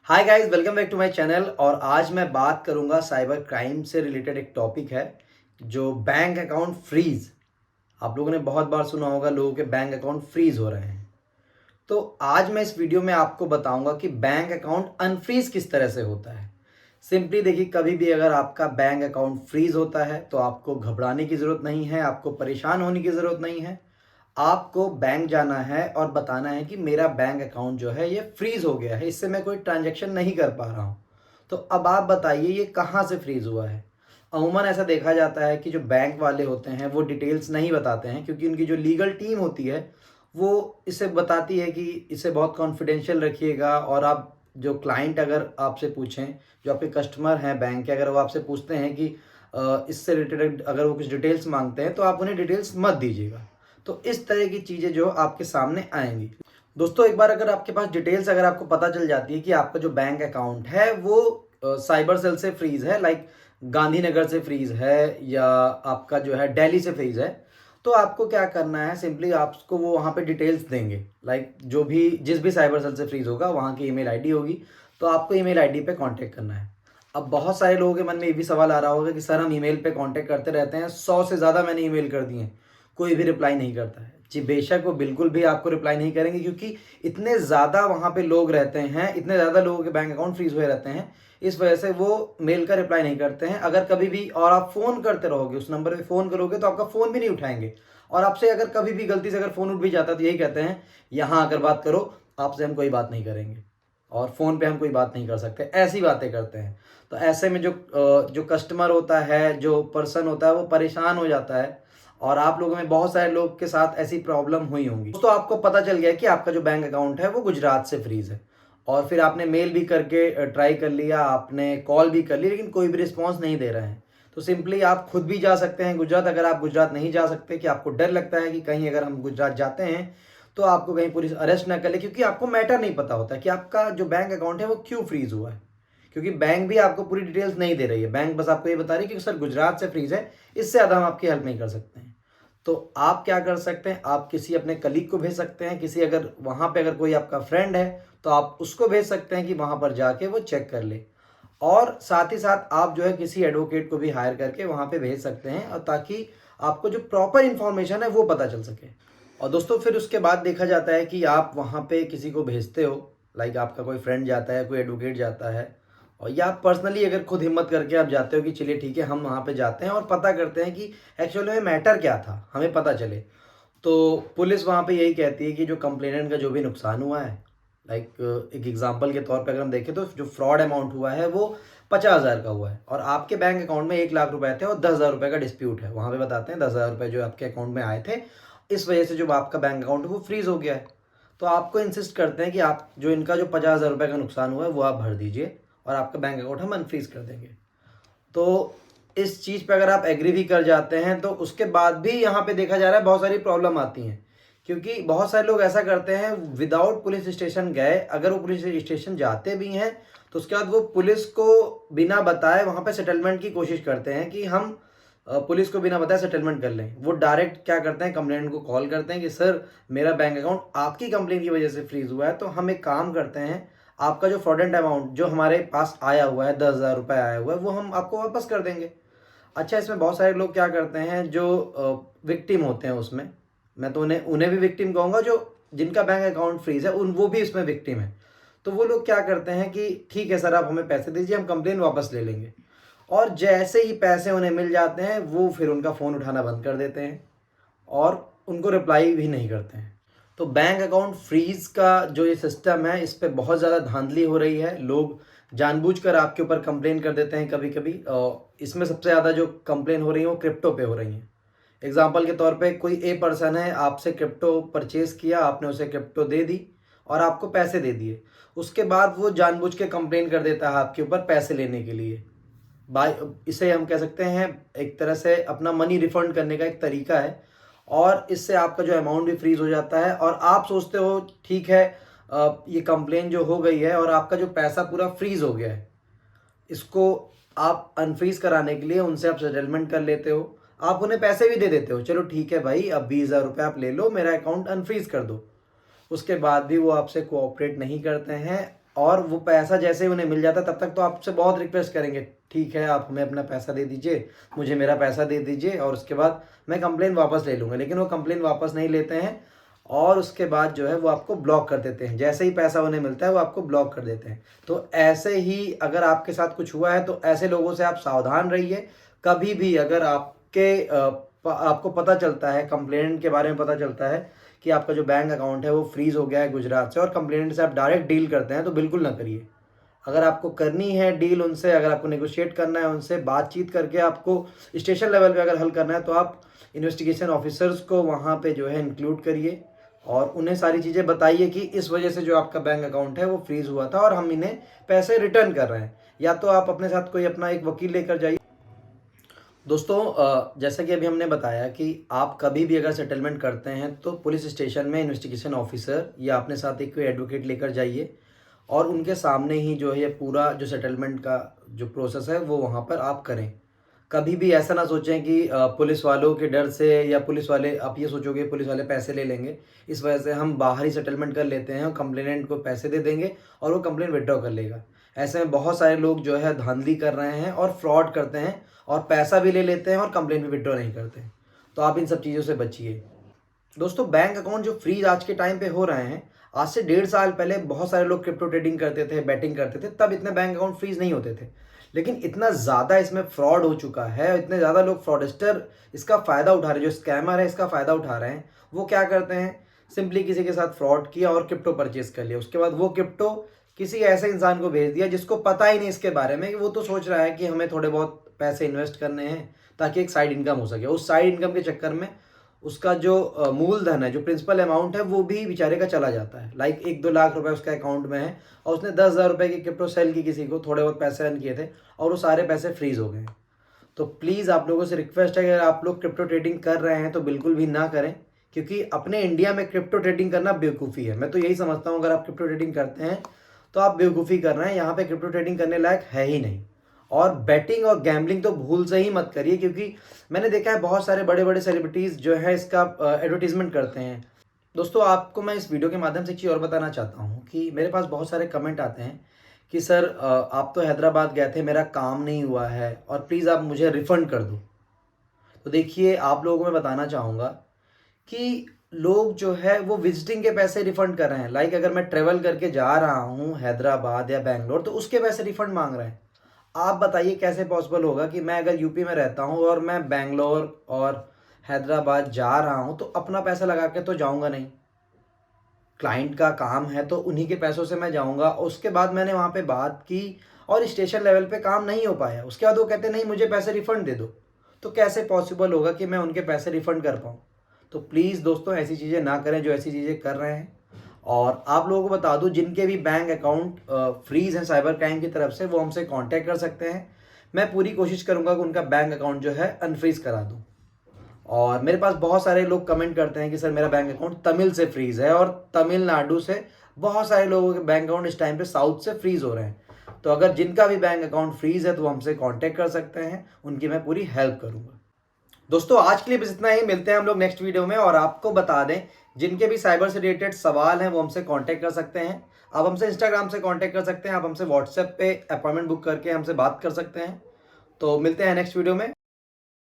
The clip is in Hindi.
Hi guys, welcome back to my channel. और आज मैं बात करूंगा साइबर क्राइम से रिलेटेड। एक टॉपिक है जो बैंक अकाउंट फ्रीज। आप लोगों ने बहुत बार सुना होगा लोगों के बैंक अकाउंट फ्रीज हो रहे हैं। तो आज मैं इस वीडियो में आपको बताऊंगा कि बैंक अकाउंट अनफ्रीज किस तरह से होता है। सिंपली देखिए, कभी भी अगर आपका बैंक अकाउंट फ्रीज होता है तो आपको घबराने की ज़रूरत नहीं है, आपको परेशान होने की ज़रूरत नहीं है। आपको बैंक जाना है और बताना है कि मेरा बैंक अकाउंट जो है ये फ्रीज हो गया है, इससे मैं कोई ट्रांजैक्शन नहीं कर पा रहा हूँ। तो अब आप बताइए ये कहाँ से फ्रीज हुआ है। अमूमन ऐसा देखा जाता है कि जो बैंक वाले होते हैं वो डिटेल्स नहीं बताते हैं, क्योंकि उनकी जो लीगल टीम होती है वो इसे बताती है कि इसे बहुत कॉन्फिडेंशियल रखिएगा। और आप जो क्लाइंट अगर आपसे पूछें, जो आपके कस्टमर हैं बैंक के, अगर वो आपसे पूछते हैं कि इससे रिलेटेड अगर वो कुछ डिटेल्स मांगते हैं तो आप उन्हें डिटेल्स मत दीजिएगा। तो इस तरह की चीज़ें जो आपके सामने आएंगी। दोस्तों, एक बार अगर आपके पास डिटेल्स अगर आपको पता चल जाती है कि आपका जो बैंक अकाउंट है वो साइबर सेल से फ्रीज है, लाइक गांधीनगर से फ्रीज है या आपका जो है दिल्ली से फ्रीज है, तो आपको क्या करना है, सिंपली आपको वो वहाँ पे डिटेल्स देंगे। लाइक जो भी जिस भी साइबर सेल से फ्रीज होगा वहाँ की ईमेल आईडी होगी, तो आपको ईमेल आईडी पे कांटेक्ट करना है। अब बहुत सारे लोगों के मन में ये भी सवाल आ रहा होगा कि सर हम ईमेल पे कांटेक्ट करते रहते हैं, 100 से ज़्यादा मैंने ईमेल कर दिए, कोई भी रिप्लाई नहीं करता है। जी बेशक, वो बिल्कुल भी आपको रिप्लाई नहीं करेंगे, क्योंकि इतने ज़्यादा वहाँ पे लोग रहते हैं, इतने ज़्यादा लोगों के बैंक अकाउंट फ्रीज हुए रहते हैं, इस वजह से वो मेल का रिप्लाई नहीं करते हैं। अगर कभी भी और आप फ़ोन करते रहोगे, उस नंबर पे फ़ोन करोगे तो आपका फ़ोन भी नहीं उठाएंगे। और आपसे अगर कभी भी गलती से अगर फ़ोन उठ भी जाता है तो यही कहते हैं, यहाँ आकर बात करो, आपसे हम कोई बात नहीं करेंगे और फ़ोन पे हम कोई बात नहीं कर सकते, ऐसी बातें करते हैं। तो ऐसे में जो कस्टमर होता है, जो पर्सन होता है, वो परेशान हो जाता है। और आप लोगों में बहुत सारे लोग के साथ ऐसी प्रॉब्लम हुई होंगी। तो आपको पता चल गया कि आपका जो बैंक अकाउंट है वो गुजरात से फ्रीज है, और फिर आपने मेल भी करके ट्राई कर लिया, आपने कॉल भी कर ली, लेकिन कोई भी रिस्पॉन्स नहीं दे रहे हैं। तो सिंपली आप खुद भी जा सकते हैं गुजरात। अगर आप गुजरात नहीं जा सकते, कि आपको डर लगता है कि कहीं अगर हम गुजरात जाते हैं तो आपको कहीं पुलिस अरेस्ट ना कर ले, क्योंकि आपको मैटर नहीं पता होता कि आपका जो बैंक अकाउंट है वो क्यों फ्रीज हुआ है। क्योंकि बैंक भी आपको पूरी डिटेल्स नहीं दे रही है, बैंक बस आपको ये बता रही है कि सर गुजरात से फ्रीज है, इससे ज़्यादा हम आपकी हेल्प नहीं कर सकते हैं। तो आप क्या कर सकते हैं, आप किसी अपने कलीग को भेज सकते हैं, किसी अगर वहाँ पे अगर कोई आपका फ्रेंड है तो आप उसको भेज सकते हैं कि वहाँ पर जाके वो चेक कर ले। और साथ ही साथ आप जो है किसी एडवोकेट को भी हायर करके वहाँ पे भेज सकते हैं, और ताकि आपको जो प्रॉपर इन्फॉर्मेशन है वो पता चल सके। और दोस्तों, फिर उसके बाद देखा जाता है कि आप वहाँ पे किसी को भेजते हो, लाइक आपका कोई फ्रेंड जाता है, कोई एडवोकेट जाता है, और या आप पर्सनली अगर खुद हिम्मत करके आप जाते हो कि चलिए ठीक है हम वहाँ पे जाते हैं और पता करते हैं कि एक्चुअली में मैटर क्या था, हमें पता चले। तो पुलिस वहाँ पे यही कहती है कि जो कंप्लेनेंट का जो भी नुकसान हुआ है, लाइक एक एग्जांपल के तौर पे अगर हम देखें तो जो फ्रॉड अमाउंट हुआ है वो 50,000 का हुआ है, और आपके बैंक अकाउंट में 1 लाख रुपए थे और 10,000 रुपये का डिस्प्यूट है। वहाँ पे बताते हैं 10,000 रुपये जो आपके अकाउंट में आए थे, इस वजह से जो आपका बैंक अकाउंट है वो फ्रीज हो गया है। तो आपको इंसिस्ट करते हैं कि आप जो इनका जो 50,000 रुपये का नुकसान हुआ है वो आप भर दीजिए, और आपका बैंक अकाउंट हम अनफ्रीज कर देंगे। तो इस चीज़ पे अगर आप एग्री भी कर जाते हैं तो उसके बाद भी यहाँ पे देखा जा रहा है बहुत सारी प्रॉब्लम आती हैं, क्योंकि बहुत सारे लोग ऐसा करते हैं विदाउट पुलिस स्टेशन गए, अगर वो पुलिस स्टेशन जाते भी हैं तो उसके बाद वो पुलिस को बिना बताए वहाँ पे सेटलमेंट की कोशिश करते हैं कि हम पुलिस को बिना बताए सेटलमेंट कर लें। वो डायरेक्ट क्या करते हैं, कंप्लेंट को कॉल करते हैं कि सर मेरा बैंक अकाउंट आपकी कंप्लेंट की वजह से फ्रीज हुआ है, तो हम एक काम करते हैं, आपका जो फ्रॉडेंट अमाउंट जो हमारे पास आया हुआ है, 10,000 रुपये आया हुआ है, वो हम आपको वापस कर देंगे। अच्छा, इसमें बहुत सारे लोग क्या करते हैं जो विक्टिम होते हैं उसमें, मैं तो उन्हें उन्हें भी विक्टिम कहूँगा, जो जिनका बैंक अकाउंट फ्रीज है उन वो भी इसमें विक्टिम है। तो वो लोग क्या करते हैं कि ठीक है सर आप हमें पैसे दीजिए, हम कंप्लेन वापस ले लेंगे। और जैसे ही पैसे उन्हें मिल जाते हैं वो फिर उनका फ़ोन उठाना बंद कर देते हैं और उनको रिप्लाई भी नहीं करते हैं। तो बैंक अकाउंट फ्रीज का जो ये सिस्टम है, इस पे बहुत ज़्यादा धांधली हो रही है। लोग जानबूझकर आपके ऊपर कंप्लेन कर देते हैं कभी कभी। इसमें सबसे ज़्यादा जो कंप्लेन हो रही है वो क्रिप्टो पे हो रही हैं। एग्जाम्पल के तौर पे कोई ए पर्सन है, आपसे क्रिप्टो परचेज किया, आपने उसे क्रिप्टो दे दी और आपको पैसे दे दिए। उसके बाद वो जानबूझ के कंप्लेन कर देता है आपके ऊपर पैसे लेने के लिए। बाय इसे हम कह सकते हैं एक तरह से अपना मनी रिफंड करने का एक तरीका है, और इससे आपका जो अमाउंट भी फ्रीज हो जाता है। और आप सोचते हो ठीक है ये कंप्लेन जो हो गई है और आपका जो पैसा पूरा फ्रीज हो गया है, इसको आप अनफ्रीज कराने के लिए उनसे आप सेटलमेंट कर लेते हो, आप उन्हें पैसे भी दे देते हो, चलो ठीक है भाई अब 20,000 रुपये आप ले लो, मेरा अकाउंट अनफ्रीज कर दो। उसके बाद भी वो आपसे कोऑपरेट नहीं करते हैं, और वो पैसा जैसे ही उन्हें मिल जाता है तब तक तो आपसे बहुत रिक्वेस्ट करेंगे, ठीक है आप हमें अपना पैसा दे दीजिए, मुझे मेरा पैसा दे दीजिए और उसके बाद मैं कंप्लेन वापस ले लूँगा। लेकिन वो कंप्लेन वापस नहीं लेते हैं और उसके बाद जो है वो आपको ब्लॉक कर देते हैं। जैसे ही पैसा उन्हें मिलता है वो आपको ब्लॉक कर देते हैं। तो ऐसे ही अगर आपके साथ कुछ हुआ है तो ऐसे लोगों से आप सावधान रहिए। कभी भी अगर आपको पता चलता है, कंप्लेंट के बारे में पता चलता है कि आपका जो बैंक अकाउंट है वो फ्रीज़ हो गया है गुजरात से और कंप्लेंट से आप डायरेक्ट डील करते हैं, तो बिल्कुल ना करिए। अगर आपको करनी है डील उनसे, अगर आपको नेगोशिएट करना है उनसे, बातचीत करके आपको स्टेशन लेवल पे अगर हल करना है, तो आप इन्वेस्टिगेशन ऑफिसर्स को वहाँ पे जो है इंक्लूड करिए और उन्हें सारी चीज़ें बताइए कि इस वजह से जो आपका बैंक अकाउंट है वो फ्रीज़ हुआ था और हम इन्हें पैसे रिटर्न कर रहे हैं। या तो आप अपने साथ कोई अपना एक वकील लेकर जाइए। दोस्तों, जैसा कि अभी हमने बताया कि आप कभी भी अगर सेटलमेंट करते हैं तो पुलिस स्टेशन में इन्वेस्टिगेशन ऑफिसर या अपने साथ एक कोई एडवोकेट लेकर जाइए और उनके सामने ही जो है ये पूरा जो सेटलमेंट का जो प्रोसेस है वो वहाँ पर आप करें। कभी भी ऐसा ना सोचें कि पुलिस वालों के डर से या पुलिस वाले, आप ये सोचोगे पुलिस वाले पैसे ले लेंगे, इस वजह से हम बाहर ही सेटलमेंट कर लेते हैं और कंप्लेनेंट को पैसे दे देंगे और वो कंप्लेंट विड्रॉ कर लेगा। ऐसे में बहुत सारे लोग जो है धांधली कर रहे हैं और फ्रॉड करते हैं और पैसा भी ले लेते हैं और कंप्लेंट भी विड्रॉ नहीं करते हैं। तो आप इन सब चीज़ों से बचिए। दोस्तों, बैंक अकाउंट जो फ्रीज आज के टाइम पे हो रहे हैं, आज से 1.5 साल पहले बहुत सारे लोग क्रिप्टो ट्रेडिंग करते थे, बैटिंग करते थे, तब इतने बैंक अकाउंट फ्रीज नहीं होते थे। लेकिन इतना ज़्यादा इसमें फ्रॉड हो चुका है, इतने ज़्यादा लोग फ्रॉडस्टर इसका फ़ायदा उठा रहे हैं, जो स्कैमर है इसका फ़ायदा उठा रहे हैं। वो क्या करते हैं, सिंपली किसी के साथ फ्रॉड किया और क्रिप्टो परचेज कर लिया। उसके बाद वो क्रिप्टो किसी ऐसे इंसान को भेज दिया जिसको पता ही नहीं इसके बारे में, कि वो तो सोच रहा है कि हमें थोड़े बहुत पैसे इन्वेस्ट करने हैं ताकि एक साइड इनकम हो सके। उस साइड इनकम के चक्कर में उसका जो मूलधन है, जो प्रिंसिपल अमाउंट है, वो भी बेचारे का चला जाता है। लाइक 1-2 लाख रुपए उसके अकाउंट में है और उसने 10,000 रुपए की क्रिप्टो सेल की किसी को, थोड़े बहुत पैसे अर्न किए थे और वो सारे पैसे फ्रीज हो गए। तो प्लीज़ आप लोगों से रिक्वेस्ट है कि अगर आप लोग क्रिप्टो ट्रेडिंग कर रहे हैं तो बिल्कुल भी ना करें, क्योंकि अपने इंडिया में क्रिप्टो ट्रेडिंग करना बेवकूफ़ी है। मैं तो यही समझता हूँ, अगर आप क्रिप्टो ट्रेडिंग करते हैं तो आप बेवकूफ़ी कर रहे हैं। यहाँ पे क्रिप्टो ट्रेडिंग करने लायक है ही नहीं। और बैटिंग और गैम्बलिंग तो भूल से ही मत करिए, क्योंकि मैंने देखा है बहुत सारे बड़े बड़े सेलिब्रिटीज़ जो है इसका एडवर्टीजमेंट करते हैं। दोस्तों, आपको मैं इस वीडियो के माध्यम से एक चीज़ और बताना चाहता हूँ कि मेरे पास बहुत सारे कमेंट आते हैं कि सर आप तो हैदराबाद गए थे, मेरा काम नहीं हुआ है और प्लीज़ आप मुझे रिफ़ंड कर दो। तो देखिए, आप लोगों को मैं बताना चाहूँगा कि लोग जो है वो विजिटिंग के पैसे रिफ़ंड कर रहे हैं। लाइक अगर मैं ट्रैवल करके जा रहा हूँ हैदराबाद या बैंगलोर, तो उसके पैसे रिफ़ंड मांग रहे हैं। आप बताइए कैसे पॉसिबल होगा कि मैं अगर यूपी में रहता हूँ और मैं बैंगलोर और हैदराबाद जा रहा हूँ, तो अपना पैसा लगा के तो जाऊँगा नहीं। क्लाइंट का काम है तो उन्हीं के पैसों से मैं जाऊँगा। और उसके बाद मैंने वहाँ पे बात की और स्टेशन लेवल पे काम नहीं हो पाया। उसके बाद वो कहते नहीं, मुझे पैसे रिफ़ंड दे दो। तो कैसे पॉसिबल होगा कि मैं उनके पैसे रिफ़ंड कर पाऊँ? तो प्लीज़ दोस्तों, ऐसी चीज़ें ना करें जो ऐसी चीज़ें कर रहे हैं। और आप लोगों को बता दूं, जिनके भी बैंक अकाउंट फ्रीज़ हैं साइबर क्राइम की तरफ से, वो हमसे कांटेक्ट कर सकते हैं। मैं पूरी कोशिश करूंगा कि उनका बैंक अकाउंट जो है अनफ्रीज़ करा दूं। और मेरे पास बहुत सारे लोग कमेंट करते हैं कि सर मेरा बैंक अकाउंट तमिल से फ्रीज़ है, और तमिलनाडु से बहुत सारे लोगों के बैंक अकाउंट इस टाइम पे साउथ से फ्रीज़ हो रहे हैं। तो अगर जिनका भी बैंक अकाउंट फ्रीज़ है तो वो हमसे कॉन्टैक्ट कर सकते हैं, उनकी मैं पूरी हेल्प करूँगा। दोस्तों, आज के लिए बस इतना ही। मिलते हैं हम लोग नेक्स्ट वीडियो में। और आपको बता दें, जिनके भी साइबर से रिलेटेड सवाल हैं वो हमसे कांटेक्ट कर सकते हैं। आप हमसे इंस्टाग्राम से कांटेक्ट कर सकते हैं, आप हमसे व्हाट्सएप पे अपॉइंटमेंट बुक करके हमसे बात कर सकते हैं। तो मिलते हैं नेक्स्ट वीडियो में।